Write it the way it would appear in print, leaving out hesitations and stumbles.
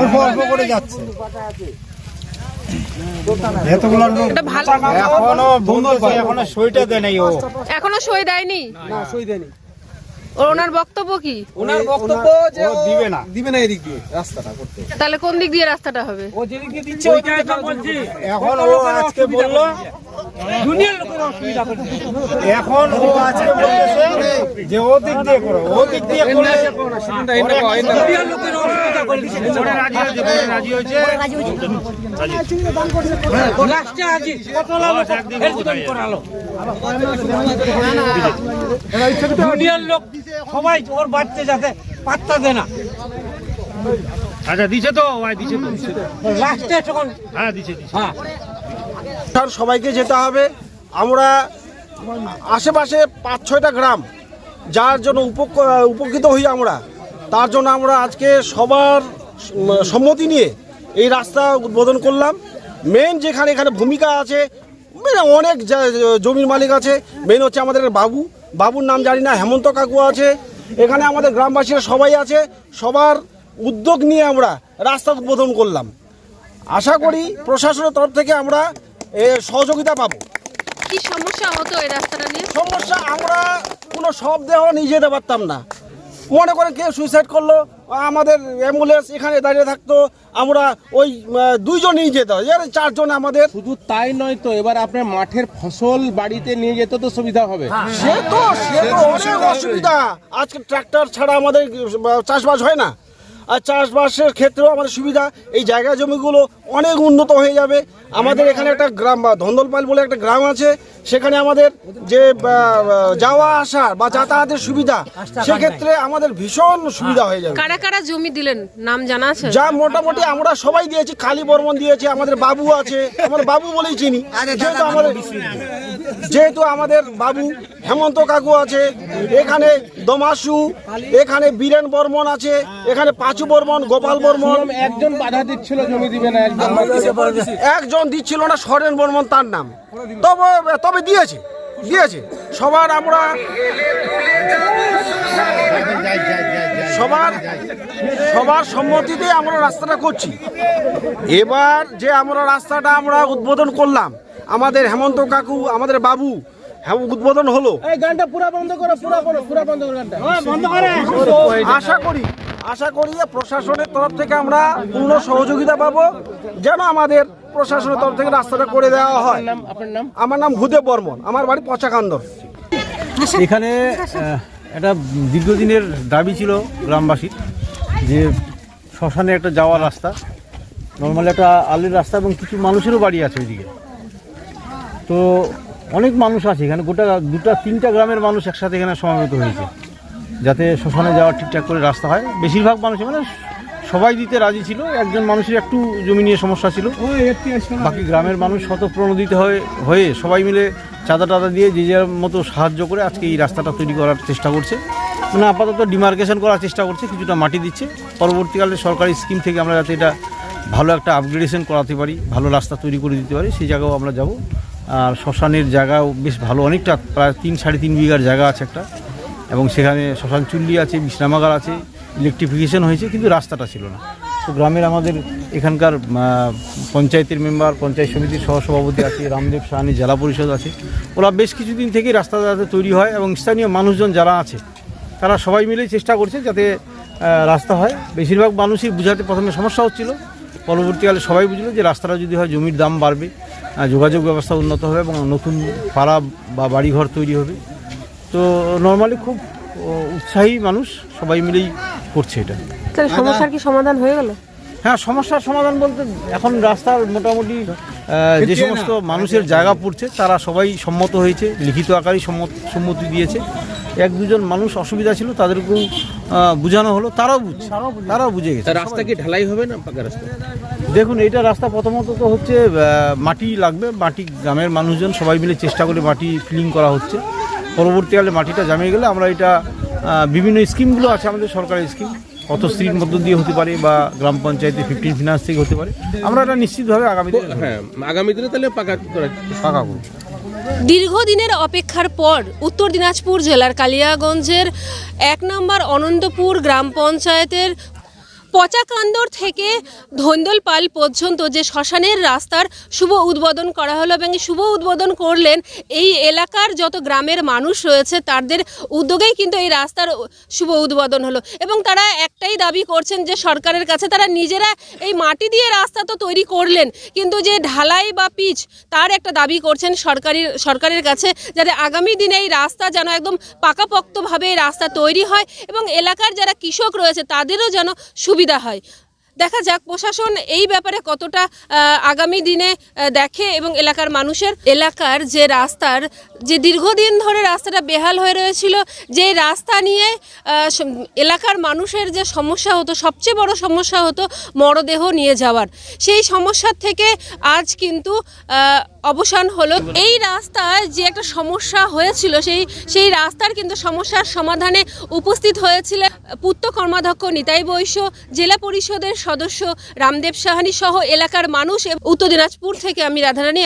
অল্প অল্প করে যাচ্ছে। এখনো সইটা দেয় নাই, এখনো সই দেয়নি। ওনার বক্তব্য কি? ওনার বক্তব্য যে দিবে না এদিক দিয়ে রাস্তাটা করতে। তাহলে কোন দিক দিয়ে রাস্তাটা হবে? ও যেদিক দিয়ে দিচ্ছে ওইটাই তো বলছি। এখন ও আজকে বললো দুনিয়ার লোকের অসুবিধা করছে। এখন ও আজকে বলতেছে যে ও দিক দিয়ে করো, ও দিক দিয়ে করলে দুনিয়ার লোকের অসুবিধা করে দিচ্ছে। রাজি হয়েছে। লাস্টে আজি কত লোক হেল্প করালো। দুনিয়ার লোক সবাই ওর বাচ্চা যাতে পাত্তা দেয় না। আচ্ছা দিছে তো, দিছে তো লাস্টে তখন হ্যাঁ দিছে। হ্যাঁ সবাইকে যেতে হবে। আমরা আশেপাশে 5-6টা গ্রাম যার জন্য উপকৃত হই আমরা, তার জন্য আমরা আজকে সবার সম্মতি নিয়ে এই রাস্তা উদ্বোধন করলাম। মেন যেখানে এখানে ভূমিকা আছে, অনেক জমির মালিক আছে। মেন হচ্ছে আমাদের বাবুর নাম জানি না, হেমন্ত কাকু আছে, এখানে আমাদের গ্রামবাসীরা সবাই আছে। সবার উদ্যোগ নিয়ে আমরা রাস্তা উদ্বোধন করলাম। আশা করি প্রশাসনের তরফ থেকে আমরা সহযোগিতা পাবো। কি সমস্যা হতো এই রাস্তাটা নিয়ে? সমস্যা, আমরা কোনো শবদেহ নিয়ে যেতে পারতাম না। মনে করেন কেউ সুইসাইড করলো, আমাদের অ্যাম্বুলেন্স এখানে দাঁড়িয়ে থাকতো, আমরা ওই 2 জন নিয়ে যেতে হয়, 4 জন আমাদের। শুধু তাই নয় তো, এবার আপনার মাঠের ফসল বাড়িতে নিয়ে যেতে তো সুবিধা হবে। সে তো অনেক অসুবিধা। আজকে ট্রাক্টর ছাড়া আমাদের চাষবাস হয় না, আর চাষবাসের ক্ষেত্রেও আমাদের সুবিধা। এই জায়গা জমিগুলো অনেক উন্নত হয়ে যাবে। আমাদের এখানে একটা গ্রাম বা ধন্দলপাল বলে একটা গ্রাম আছে, সেখানে আমাদের যে যাওয়া আসা বা যাতায়াতের সুবিধা, সেক্ষেত্রে আমাদের ভীষণ সুবিধা হয়ে যাবে। কারা কারা জমি দিলেন নাম জানা আছে? যা মোটামুটি আমরা সবাই দিয়েছি। কালী বর্মন দিয়েছে, আমাদের বাবু আছে, আমার বাবু বলেই চিনি, যেহেতু আমাদের বাবু। হেমন্ত কাকু আছে এখানে, দমাসু এখানে, বীরেন বর্মন আছে এখানে, পাঁচু বর্মন, গোপাল বর্মন। একজন বাধা দিচ্ছিল জমি দিবে না, একজন দিচ্ছিল না, সরেন বর্মন তার নাম। তবে দিয়েছে। সবার সম্মতিতে আমরা রাস্তাটা করছি। এবার যে আমরা রাস্তাটা আমরা উদ্বোধন করলাম, আমাদের হেমন্ত কাকু, আমাদের বাবু উদ্বোধন হলো। আশা করি প্রশাসনের তরফ থেকে আমরা পূর্ণ সহযোগিতা পাবো, যেন আমাদের প্রশাসনের তরফ থেকে রাস্তাটা করে দেওয়া হয়। আমার নাম ভূদেব বর্মন, আমার বাড়ি পচাকান্দর। এখানে একটা দীর্ঘদিনের দাবি ছিল গ্রামবাসীর, যে শ্মশানে একটা যাওয়ার রাস্তা, নর্মালি একটা আলির রাস্তা, এবং কিছু মানুষেরও বাড়ি আছে ওইদিকে। তো অনেক মানুষ আছে এখানে, গোটা 2-3টা গ্রামের মানুষ একসাথে এখানে সমাবেত হয়েছে, যাতে শ্মশানে যাওয়ার ঠিকঠাক করে রাস্তা হয়। বেশিরভাগ মানুষ, মানে সবাই দিতে রাজি ছিল। একজন মানুষের একটু জমি নিয়ে সমস্যা ছিল, বাকি গ্রামের মানুষ স্বতঃপ্রণোদিত হয়ে সবাই মিলে চাঁদা টাদা দিয়ে যে যার মতো সাহায্য করে আজকে এই রাস্তাটা তৈরি করার চেষ্টা করছে। মানে আপাতত ডিমার্কেশন করার চেষ্টা করছে, কিছুটা মাটি দিচ্ছে। পরবর্তীকালে সরকারি স্কিম থেকে আমরা যাতে এটা ভালো একটা আপগ্রেডেশন করাতে পারি, ভালো রাস্তা তৈরি করে দিতে পারি, সেই জায়গাও আমরা যাব। আর শ্মশানের জায়গাও বেশ ভালো, অনেকটা প্রায় 3-3.5 বিঘার জায়গা আছে একটা, এবং সেখানে শ্মশান চুল্লি আছে, বিশ্রামাগার আছে, ইলেকট্রিফিকেশন হয়েছে, কিন্তু রাস্তাটা ছিল না। তো গ্রামের আমাদের এখানকার পঞ্চায়েতের মেম্বার, পঞ্চায়েত সমিতির সহসভাপতি আছে, রামদেব সাহানি জেলা পরিষদ আছে, ওরা বেশ কিছুদিন থেকেই রাস্তাটা যাতে তৈরি হয়, এবং স্থানীয় মানুষজন যারা আছে তারা সবাই মিলেই চেষ্টা করছে যাতে রাস্তা হয়। বেশিরভাগ মানুষই বুঝাতে প্রথমে সমস্যা হচ্ছিল, পরবর্তীকালে সবাই বুঝলো যে রাস্তাটা যদি হয় জমির দাম বাড়বে, যোগাযোগ ব্যবস্থা উন্নত হবে, এবং নতুন পাড়া বা বাড়িঘর তৈরি হবে। তো নর্মালি খুব উৎসাহী মানুষ, সবাই মিলেই করছে এটা। তাহলে সমস্যার কি সমাধান হয়ে গেল? হ্যাঁ, সমস্যার সমাধান বলতে এখন রাস্তার মোটামুটি যে সমস্ত মানুষের জায়গা পড়ছে তারা সবাই সম্মত হয়েছে, লিখিত আকারেই সম্মতি দিয়েছে। 1-2 জন মানুষ অসুবিধা ছিল, তাদেরকেও বোঝানো হলো, তারাও বুঝে গেছে। রাস্তা কি ঢালাই হবে না পাকা রাস্তা? দেখুন, এইটা রাস্তা প্রথমত তো হচ্ছে মাটি লাগবে, মাটি গ্রামের মানুষজন সবাই মিলে চেষ্টা করে মাটি ফিলিং করা হচ্ছে। পরবর্তীকালে মাটিটা জমে গেলে আমরা এটা বিভিন্ন স্কিমগুলো আছে আমাদের সরকারি স্কিম, পথশ্রীর মধ্য দিয়ে হতে পারে বা গ্রাম পঞ্চায়েতে 15 ফিনান্স থেকে হতে পারে। আমরা এটা নিশ্চিতভাবে আগামী দিনে তাহলে পাকা করব। দীর্ঘদিনের অপেক্ষার পর উত্তর দিনাজপুর জেলার কালিয়াগঞ্জের 1 নম্বর অনন্তপুর গ্রাম পঞ্চায়েতের পচাকান্দর থেকে ধন্দলপাল পর্যন্ত যে শ্মশানের রাস্তার শুভ উদ্বোধন করা হলো এবং এই শুভ উদ্বোধন করলেন এই এলাকার যত গ্রামের মানুষ রয়েছে তাদের উদ্যোগেই কিন্তু এই রাস্তার শুভ উদ্বোধন হলো এবং তারা একটাই দাবি করছেন যে সরকারের কাছে তারা নিজেরা এই মাটি দিয়ে রাস্তা তো তৈরি করলেন কিন্তু যে ঢালাই বা পিচ তার একটা দাবি করছেন সরকারের কাছে যাতে আগামী দিনে এই রাস্তা যেন একদম পাকাপোক্তভাবে এই রাস্তা তৈরি হয় এবং এলাকার যারা কৃষক রয়েছে তাদেরও যেন সুবিধা হয়। দেখা যাক প্রশাসন এই ব্যাপারে কতটা আগামী দিনে দেখে এবং এলাকার যে রাস্তার যে দীর্ঘদিন ধরে রাস্তাটা বেহাল হয়ে রয়েছিল, যে রাস্তা নিয়ে এলাকার মানুষের যে সমস্যা হতো, সবচেয়ে বড় সমস্যা হতো মরদেহ নিয়ে যাওয়ার, সেই সমস্যার থেকে আজ কিন্তু অবসান হলো। এই রাস্তায় যে একটা সমস্যা হয়েছিল সেই রাস্তার কিন্তু সমস্যার সমাধানে উপস্থিত হয়েছিলেন পূর্ত কর্মাধ্যক্ষ নিতাই বৈশ্য, জেলা পরিষদের সদস্য রামদেব সাহানি সহ এলাকার মানুষ। উত্তর দিনাজপুর থেকে আমি রাধারানী।